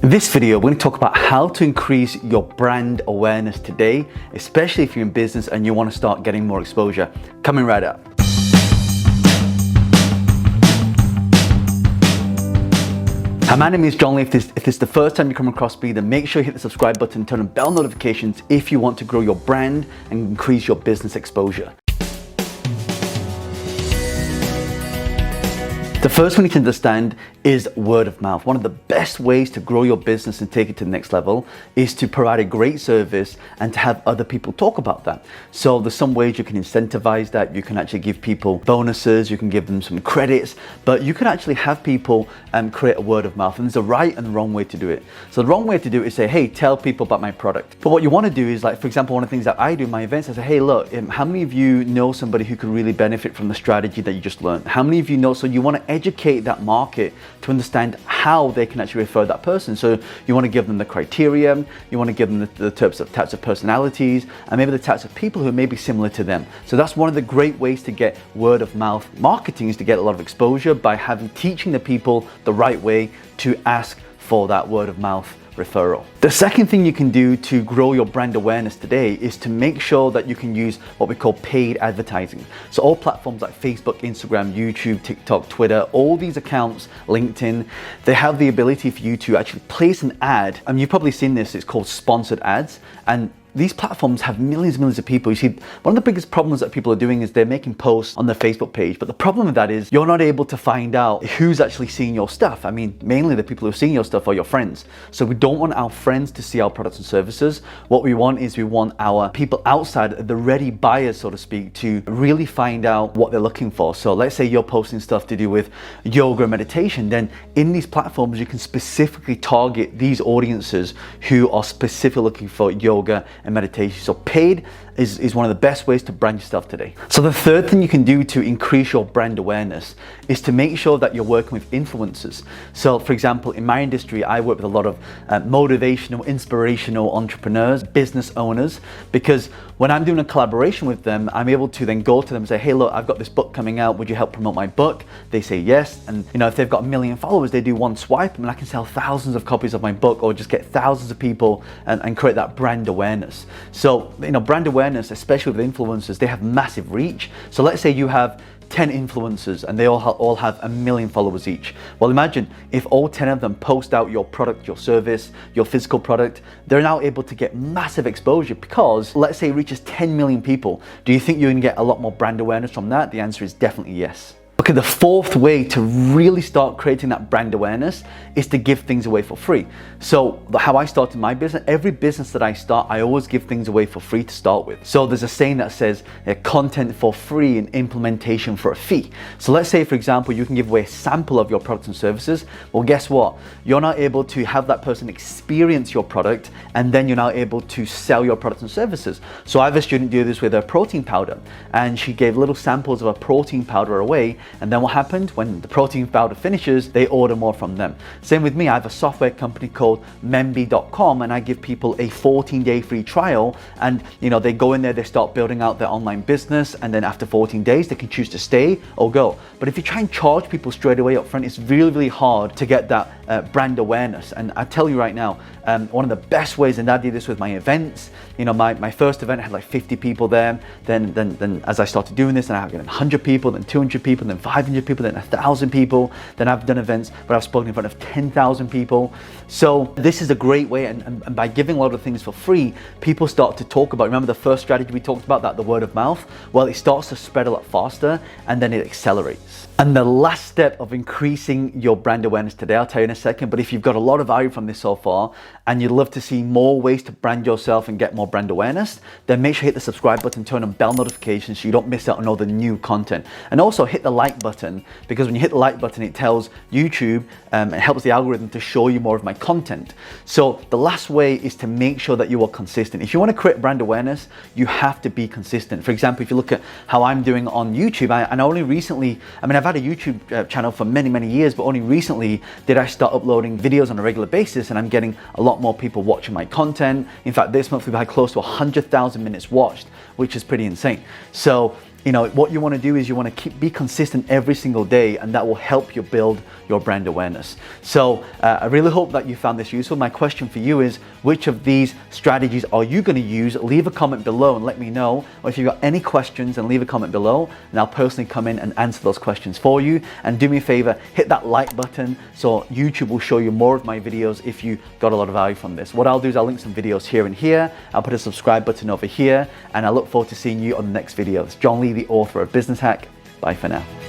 In this video, we're going to talk about how to increase your brand awareness today, especially if you're in business and you want to start getting more exposure. Coming right up. Hi, my name is John Lee. If this is the first time you come across me, then make sure you hit the subscribe button, turn on bell notifications if you want to grow your brand and increase your business exposure. The first one you need to understand is word of mouth. One of the best ways to grow your business and take it to the next level is to provide a great service and to have other people talk about that. So there's some ways you can incentivize that. You can actually give people bonuses, you can give them some credits, but you can actually have people create a word of mouth. And there's a right and the wrong way to do it. So the wrong way to do it is say, hey, tell people about my product. But what you want to do is, like, for example, one of the things that I do in my events, I say, hey, look, how many of you know somebody who could really benefit from the strategy that you just learned? How many of you know? So you want to educate that market to understand how they can actually refer that person. So you want to give them the criteria, you want to give them the types of personalities, and maybe the types of people who may be similar to them. So that's one of the great ways to get word of mouth marketing, is to get a lot of exposure by teaching the people the right way to ask for that word of mouth referral. The second thing you can do to grow your brand awareness today is to make sure that you can use what we call paid advertising. So all platforms like Facebook, Instagram, YouTube, TikTok, Twitter, all these accounts, LinkedIn, they have the ability for you to actually place an ad. And you've probably seen this, it's called sponsored ads. And these platforms have millions and millions of people. You see, one of the biggest problems that people are doing is they're making posts on their Facebook page. But the problem with that is you're not able to find out who's actually seeing your stuff. I mean, mainly the people who are seeing your stuff are your friends. So we don't want our friends to see our products and services. What we want is we want our people outside, the ready buyers, so to speak, to really find out what they're looking for. So let's say you're posting stuff to do with yoga and meditation. Then in these platforms, you can specifically target these audiences who are specifically looking for yoga and meditation. So paid is one of the best ways to brand yourself today. So the third thing you can do to increase your brand awareness is to make sure that you're working with influencers. So for example, in my industry, I work with a lot of motivational, inspirational entrepreneurs, business owners, because when I'm doing a collaboration with them, I'm able to then go to them and say, hey, look, I've got this book coming out. Would you help promote my book? They say yes. And if they've got 1 million followers, they do one swipe and I can sell thousands of copies of my book, or just get thousands of people and create that brand awareness. So, brand awareness, especially with influencers, they have massive reach. So let's say you have 10 influencers and they all have 1 million followers each. Well, imagine if all 10 of them post out your product, your service, your physical product, they're now able to get massive exposure, because let's say it reaches 10 million people. Do you think you're gonna get a lot more brand awareness from that? The answer is definitely yes. Okay, the fourth way to really start creating that brand awareness is to give things away for free. So how I started my business, every business that I start, I always give things away for free to start with. So there's a saying that says content for free and implementation for a fee. So let's say, for example, you can give away a sample of your products and services. Well, guess what? You're now able to have that person experience your product, and then you're now able to sell your products and services. So I have a student do this with a protein powder, and she gave little samples of a protein powder away. And then what happened? When the protein powder finishes, they order more from them. Same with me, I have a software company called Memby.com, and I give people a 14-day free trial. And they go in there, they start building out their online business, and then after 14 days, they can choose to stay or go. But if you try and charge people straight away up front, it's really, really hard to get that brand awareness. And I tell you right now, one of the best ways, and I did this with my events, my first event had like 50 people there. Then as I started doing this, and I had 100 people, then 200 people, then 500 people, then 1,000 people. Then I've done events where I've spoken in front of 10,000 people. So this is a great way, and by giving a lot of things for free, people start to talk about, remember the first strategy we talked about, that the word of mouth? Well, it starts to spread a lot faster, and then it accelerates. And the last step of increasing your brand awareness today, I'll tell you in a second, but if you've got a lot of value from this so far, and you'd love to see more ways to brand yourself and get more brand awareness, then make sure you hit the subscribe button, turn on bell notifications so you don't miss out on all the new content. And also hit the like button, because when you hit the like button, it tells YouTube, it helps the algorithm to show you more of my content. So the last way is to make sure that you are consistent. If you want to create brand awareness, you have to be consistent. For example, if you look at how I'm doing on YouTube, and only recently, I've had a YouTube channel for many, many years, but only recently did I start uploading videos on a regular basis, and I'm getting a lot more people watching my content. In fact, this month we've had close to 100,000 minutes watched, which is pretty insane. So what you want to do is you want to be consistent every single day, and that will help you build your brand awareness. So I really hope that you found this useful. My question for you is, which of these strategies are you going to use? Leave a comment below and let me know. Or if you've got any questions, then leave a comment below and I'll personally come in and answer those questions for you. And do me a favor, hit that like button so YouTube will show you more of my videos if you got a lot of value from this. What I'll do is I'll link some videos here and here. I'll put a subscribe button over here, and I look forward to seeing you on the next video. It's John Lee, the author of Business Hack. Bye for now.